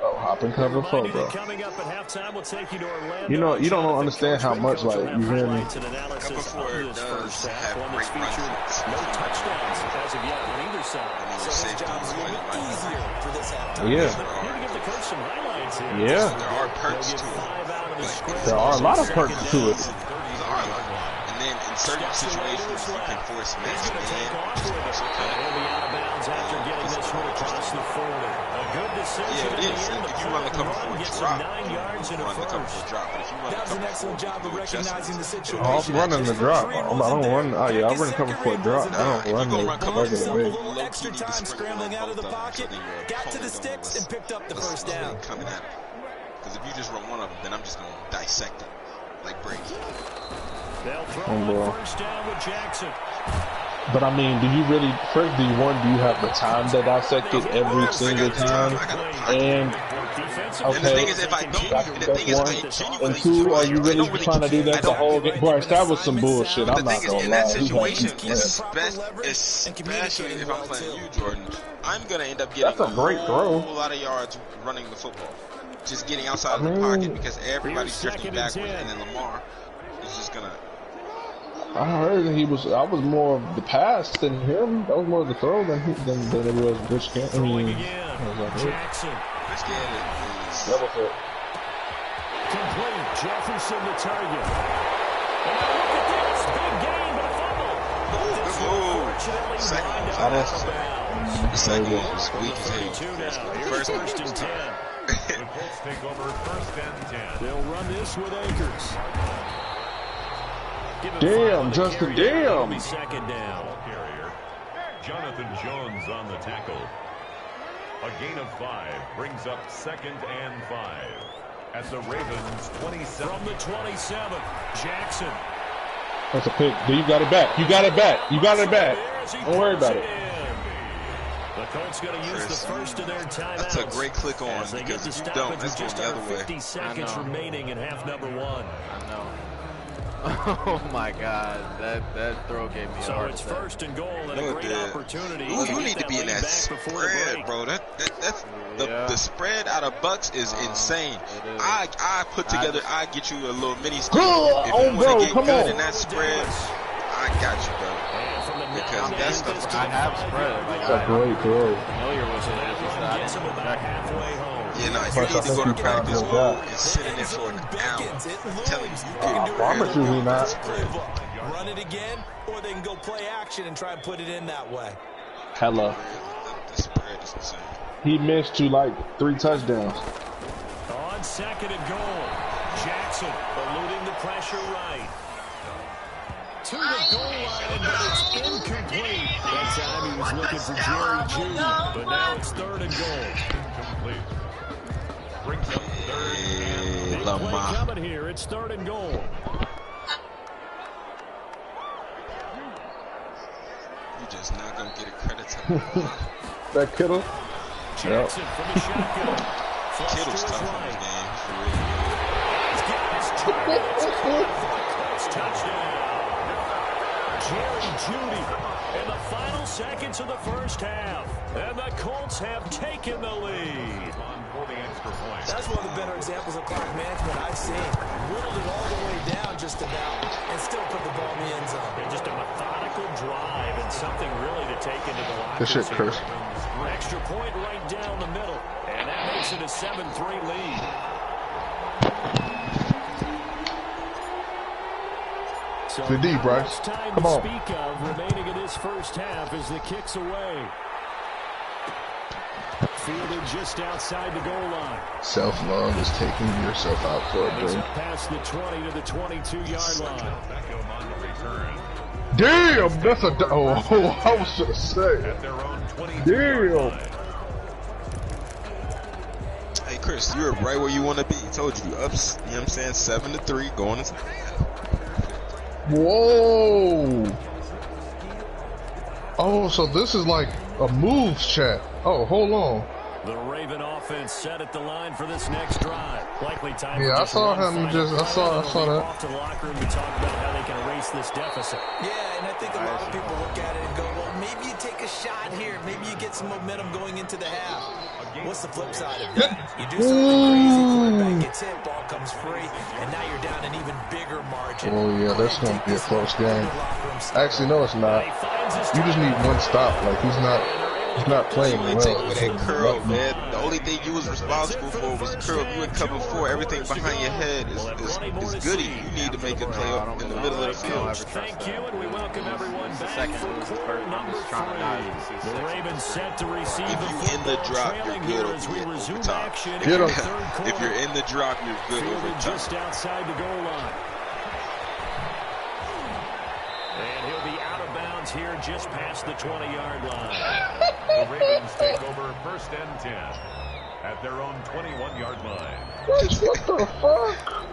Oh, hop in cover 4, Remind you bro. that coming up at halftime, we'll take you to Orlando. You know, you don't understand how much, like, you hear me? Analysis Cover 4 of this does first half, have one that's great featured runs. no touchdowns as of yet on either side. So safety was like, easier for this half. Yeah, Here to give the coach some highlights here. yeah. there are perks to it. 5 out of the script. There are a lot of perks to it. There are a lot. And then in certain situations, you can force match He's going to take off with it. And he'll be out of bounds after getting this one across the 40. A good decision Yeah, it in is. the end. If you run the cover 4 Gets drop, him 9 yards you and a run the cover first. 4 drop. But if you run the That was an cover 4, excellent job of recognizing the situation. Oh, I'm running the drop. I don't run. Oh yeah, I run cover 4 drop. I don't run the regular way. Extra time scrambling out of the pocket, got to the sticks and picked up the first down. Coming at him. Because if you just run one of them, then I'm just going to dissect it. Like Brady. They'll throw Oh, bro. on first down with Jackson. But I mean, do you really? First, do you have the time to dissect it every single time? And And the thing is, if I don't, the thing is, I and genuinely 2, are you I really don't really trying to do that the whole game? Bryce, that was some bullshit. The I'm thing not is, gonna in lie. that situation, Yeah. especially if I'm playing you, Jordan, I'm gonna end up getting That's a great throw. whole lot of yards running the football, just getting outside of the pocket because everybody's drifting backwards, and then Lamar is just gonna. I heard that I was more of the pass than him. That was more of the throw than it was Rich Gann. I mean, Jackson. Rich Gann is... That was it. Complete. Jefferson the target. And now look at this. Big game, but a fumble. Second one was unnecessary. The second one was weak as hell. The first one was tough. The Colts take over 1st and 10. They'll run this with Akers. Damn, Justin, damn. Second down. Carrier. Jonathan Jones on the tackle. A gain of 5 brings up 2nd and 5 at the Ravens 27. From the 27, Jackson. That's a pick. You got it back. You got it back. You got it back. Don't worry about it. The Colts going to use the first of their timeouts. That's a great click on because if you don't, that's going the other way. 50 seconds remaining in half number 1. I know. Oh my God, that throw gave me a heart attack. So it's first and goal and a great opportunity. Ooh, you need to be in that spread, bro. That's the spread out of Bucks is insane. I put together. I get you a little mini scheme. If you want to get good in that spread, I got you, bro. Because that stuff I have spread. Like, that's a great throw. Familiar with it. It's just that halfway home. Yeah, no, you need to go to practice mode and sit in there for an hour. I'm telling you, you can promise you he not. Run it again, or they can go play action and try and put it in that way. Hella. The spread is insane. He missed to like 3 touchdowns. On 2nd and goal, Jackson eluding the pressure right. To the goal line, but it's incomplete. That time he was looking for Jerry Jeudy, but now it's 3rd and goal. Incomplete. Brings up 3rd. Big play coming here. It's 3rd and goal. You just not gonna get a credit to that Kittle. Jackson from the shotgun. Kittle's tough in this game. He's got his target. Touchdown. Jerry Jeudy in the final seconds of the first half. And the Colts have taken the lead. For the extra point. That's one of the better examples of clock management I've seen. Whittled it all the way down just about and still put the ball in the end zone. And just a methodical drive and something really to take into the locker room. This shit cursed. Extra point right down the middle. And that makes it a 7-3 lead. So the D, Bryce. Come on. Speak of remaining in this first half as the kicks away. Fielded just outside the goal line. Self-love is taking yourself out for a break. Past the 20 to the 22-yard line. Damn, that's a... Oh, I was gonna say. Damn. Hey, Chris, you're right where you want to be. I told you, up, you know what I'm saying, 7-3, going into the half. Whoa. Oh, so this is like a moves chat. Oh, hold on. The Raven offense set at the line for this next drive. Likely time. Yeah, I saw him just. I saw that. Off to the locker room to talk about how they can erase this deficit. Yeah, and I think a lot of people look at it and go, well, maybe you take a shot here. Maybe you get some momentum going into the half. What's the flip side of that? You do something crazy, quarterback gets hit, ball comes free, and now you're down an even bigger margin. Oh yeah, that's gonna be a close game. Actually, no, it's not. You just need one stop. Like he's not playing well. With that curl, man. The only thing you was responsible for was the curl. You in cover 4. Everything behind your head is goody. You need to make a play up in the middle of the field. Thank you, and we welcome everyone back for quarter number 3. The Ravens set to receive if you in the drop, you're good over top. If you're in the drop, you're good over top. Just outside the goal line. And he'll be out of bounds here just past the 20-yard line. The Ravens take over 1st and 10 at their own 21-yard line. What the fuck?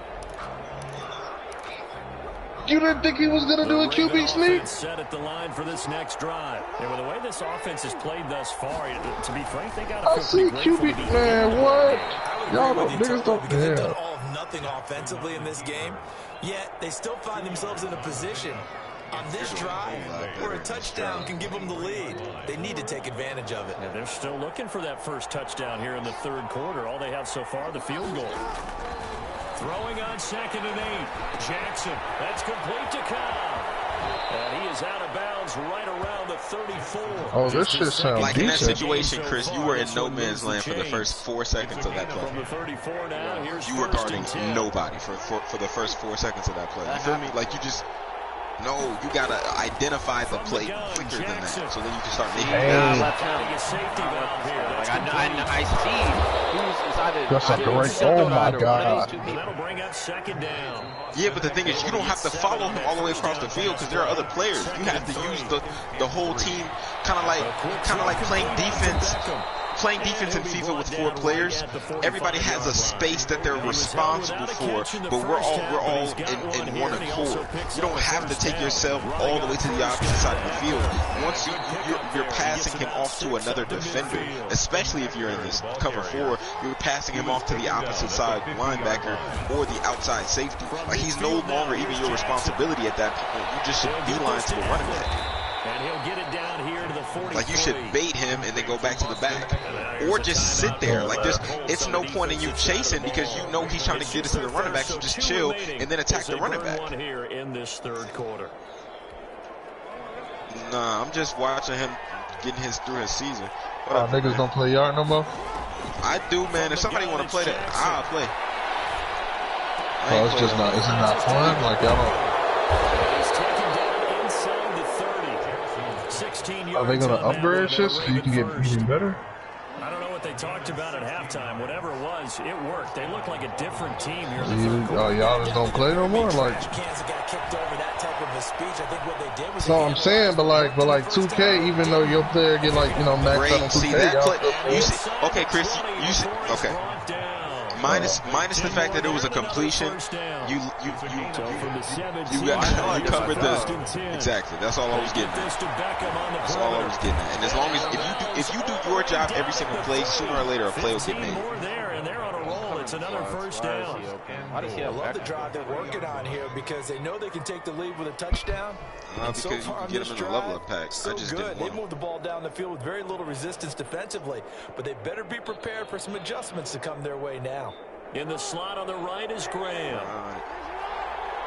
You didn't think he was gonna do a QB sneak? Set at the line for this next drive. And with the way this offense has played thus far, to be frank, they got I see QB, man. What? Y'all the niggas don't because they've done all of nothing offensively in this game. Yet they still find themselves in a position on this drive where a touchdown can give them the lead. They need to take advantage of it. Yeah, they're still looking for that first touchdown here in the 3rd quarter. All they have so far, the field goal. Throwing on 2nd and 8. Jackson. That's complete to Cobb. is out of bounds right around the 34. Oh, this shit sounds like in that decent. situation, Chris, you were in no man's land for the first 4 seconds of that play. From the 34 now, here's You were guarding nobody for the first 4 seconds of that play. You feel me? Like you just. No, you gotta identify the play quicker than that, so then you can start making. Like I see who's either. That's a great. Oh my God. That'll bring up second down. Yeah, but the thing is, you don't have to follow him all the way across the field because there are other players. You have to use the whole team, kind of like playing defense. Playing defense in FIFA with 4 players, everybody has a space that they're responsible for, but we're all in one accord. You don't have to take yourself all the way to the opposite side of the field. Once you're passing him off to another defender, especially if you're in this cover 4, you're passing him off to the opposite side linebacker or the outside safety. Like he's no longer even your responsibility at that point. You just should beeline to the running back. And he'll get it down here to the 43. Like you should bait him and then go back to the back, or just sit there. Like it's no point in you chasing because you know he's trying to get us to the running back. So just chill and then attack the running back. Here in this third quarter. Nah, I'm just watching him getting through his season. What up, Niggas don't play yard no more. I do, man. If somebody want to play that, I'll play. Oh, it's just not. Is it not fun? Like y'all don't. Are they gonna upgrade shit so you can get even better? I don't know what they talked about at halftime. Whatever it was, it worked. They look like a different team here. Y'all just don't play no more. Like. So I'm saying, but like 2K, even though your player get like maxed out on 2K, okay, Chris, you see, okay. Minus the fact that it was a completion, you covered the exactly. That's all I was getting at. That's all I was getting at. And as long as if you do your job every single play, sooner or later a play will get made. It's another first down. I love the drive they're working on here because they know they can take the lead with a touchdown. Because so you can get them in the level up packs. So good. They moved the ball down the field with very little resistance defensively, but they better be prepared for some adjustments to come their way now. In the slot on the right is Graham.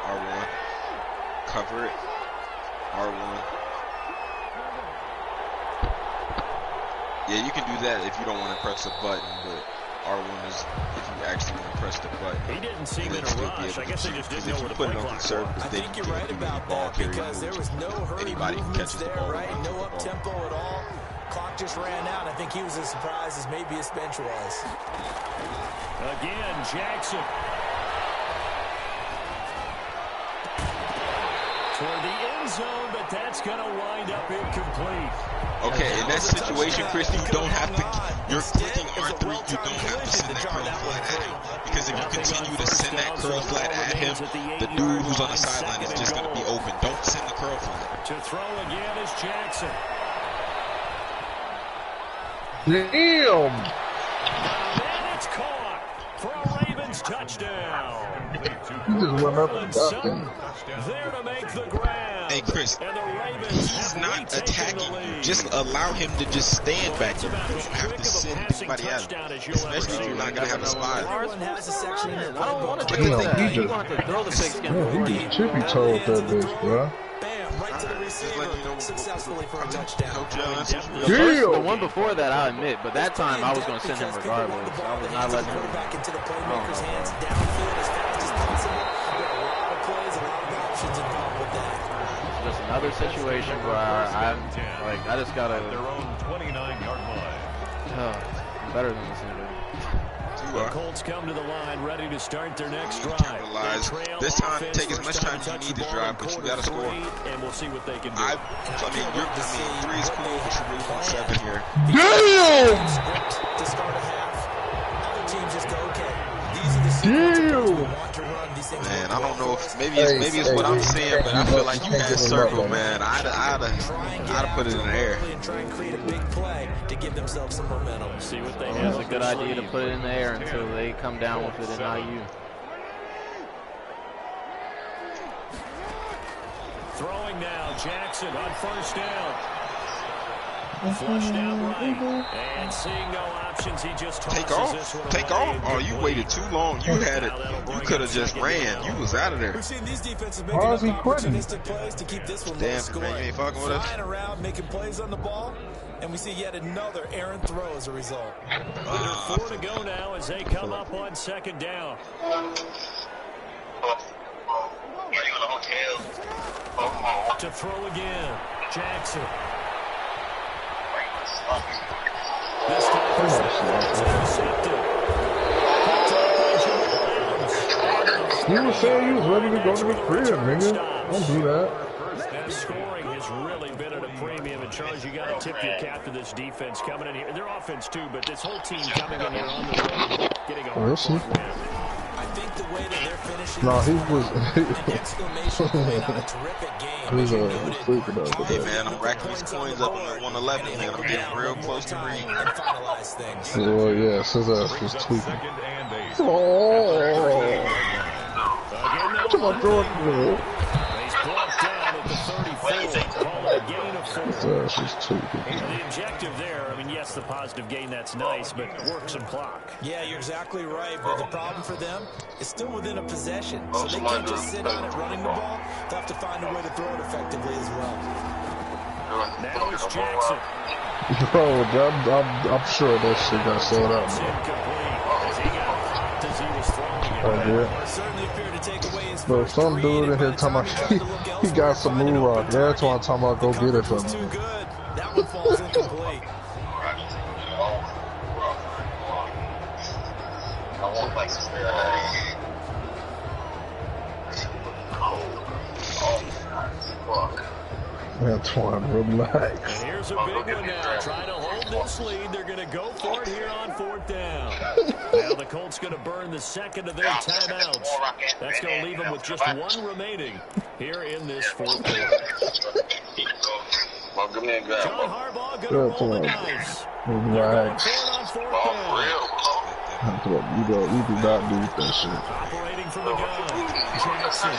R1. Cover it. R1. Yeah, you can do that if you don't want to press a button, but R1 is if you actually want to press the button. He didn't seem in a rush. I guess they just didn't know where the play clock was. I think you're right about that because there was no hurry movements there, right? No up-tempo at all. Clock just ran out. I think he was as surprised as maybe his bench was. Again, Jackson. Toward the end zone, but that's going to wind up incomplete. Okay, in that situation, Chris, you don't have to, you're clicking R3, you don't have to send that curl flat at him. Because if you continue to send that curl flat at him, the dude who's on the sideline is just going to be open. Don't send the curl flat. To throw again is Jackson. Damn! And it's caught for a Ravens touchdown. He just went up and got him. There to make the grab. Hey, Chris, he's not attacking you. Just allow him to just stand back there. You don't have to send anybody out. Especially if you're not going to have a spot. Everyone has a section in their I don't want to Damn, do that. he You just- want to throw the pigskin Yeah, before he you. just chippy toed that bitch, bro. Bam, right to the receiver, successfully for a touchdown. The one before that, I'll admit, but that time I was going to send him regardless. I was not letting him. Back into the playmaker's hands, downfield as fast as possible. There are a lot of plays, a lot of options involved with that. Just another situation where I just gotta. Their own 29-yard line. I'm better than this nigga. The Colts come to the line, ready to start their next drive. Capitalize. This time, take as much time as you need to drive, but you got to score. And we'll see what they can do. I mean, 3 is cool, but you really want 7 here. Damn! To start a half, other teams just go, okay, these are the sequences we want to run. These things Man, I don't know if maybe it's what I'm seeing, but I feel like you had circle, man. I'd have put it in the air. and try and create a big play to give themselves some momentum. See what they It's have a good idea to put it in the air until they come down with it and not you. Throwing now, Jackson on first down. Flushed out right. And seeing no options, he just take off. Take off. Oh, you waited too long. You had it. You could have just ran. You was out of there. We've seen these defenses making Why is he quitting? opportunistic plays to keep this one low Damn, scoring. man, you ain't fucking with us. Flying around, making plays on the ball, and we see yet another errant throw as a result. Under 4 to go now as they come up on second down. To throw again, Jackson. This time it's intercepted. You were saying you was ready to go to the crib, nigga. Don't do that. And scoring has really been at a premium. And Charles, you got to tip your cap to this defense coming in here. Their offense too, but this whole team coming in here on the road, getting a hard win. I think the way that they're finishing. No, he was. An exclamation point on a terrific game. He's sleeping up. Hey, man, I'm racking these coins up on 111, man. I'm getting real close to reading. Finalize things. Well, yeah, his ass was tweaking. Come on, Jordan. He's blocked down at the 34. Call it a gain of 4. His ass was tweaking. The objective there, I mean, yes, the positive gain, that's nice, but work some clock. Yeah, you're exactly right, but the problem for them is still within a possession. So they can't just sit on it running the ball. They'll have to find a way to throw it effectively as well. Now it's Jackson. Bro, I'm sure that shit got sold out. It's incomplete as he got popped as he was throwing it. I did. Certainly appeared to take away his Bro, first some read, dude in and here by the talking time about he got some move rock. That's why I'm talking about go get it from was him. too good. That one falls incomplete. Antoine, relax. And here's a big one now. Trying to hold this lead. They're going to go for it here on 4th down. Now the Colts going to burn the second of their timeouts. That's going to leave them with just 1 remaining here in this 4th quarter. John Harbaugh going to roll the dice. Relax. On 4th down. You do not do that shit. Operating from the gun. Jackson.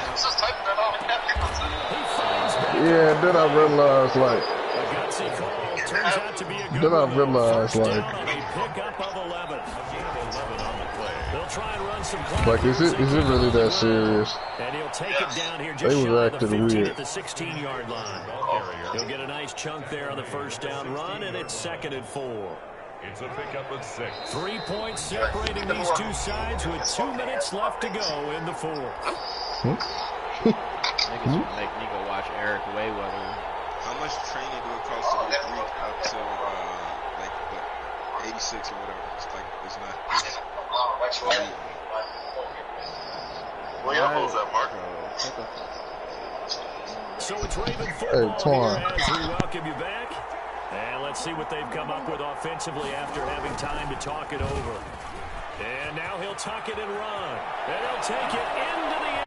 Yeah, then I realized, like, A gutsy call turns out to be a good then I one. realized, First like, down on a pickup of 11. They'll try and run some clock. like, is it really that serious? And he'll take it down here They just was shy of the acting 15 weird. at the 16-yard line. He'll get a nice chunk there on the first down run, and it's 2nd and 4. It's a pickup of 6. 3 points separating these two sides with 2 minutes left to go in the 4th. Niggas would make me go watch Eric Wayweather. How much training do it cost to go Greek up till like what, 86 or whatever? It's like it's not. Where your hoes at, Mark? So it's Raven football Twan. here as we welcome you back. And let's see what they've come up with offensively after having time to talk it over. And now he'll tuck it and run. And he'll take it into the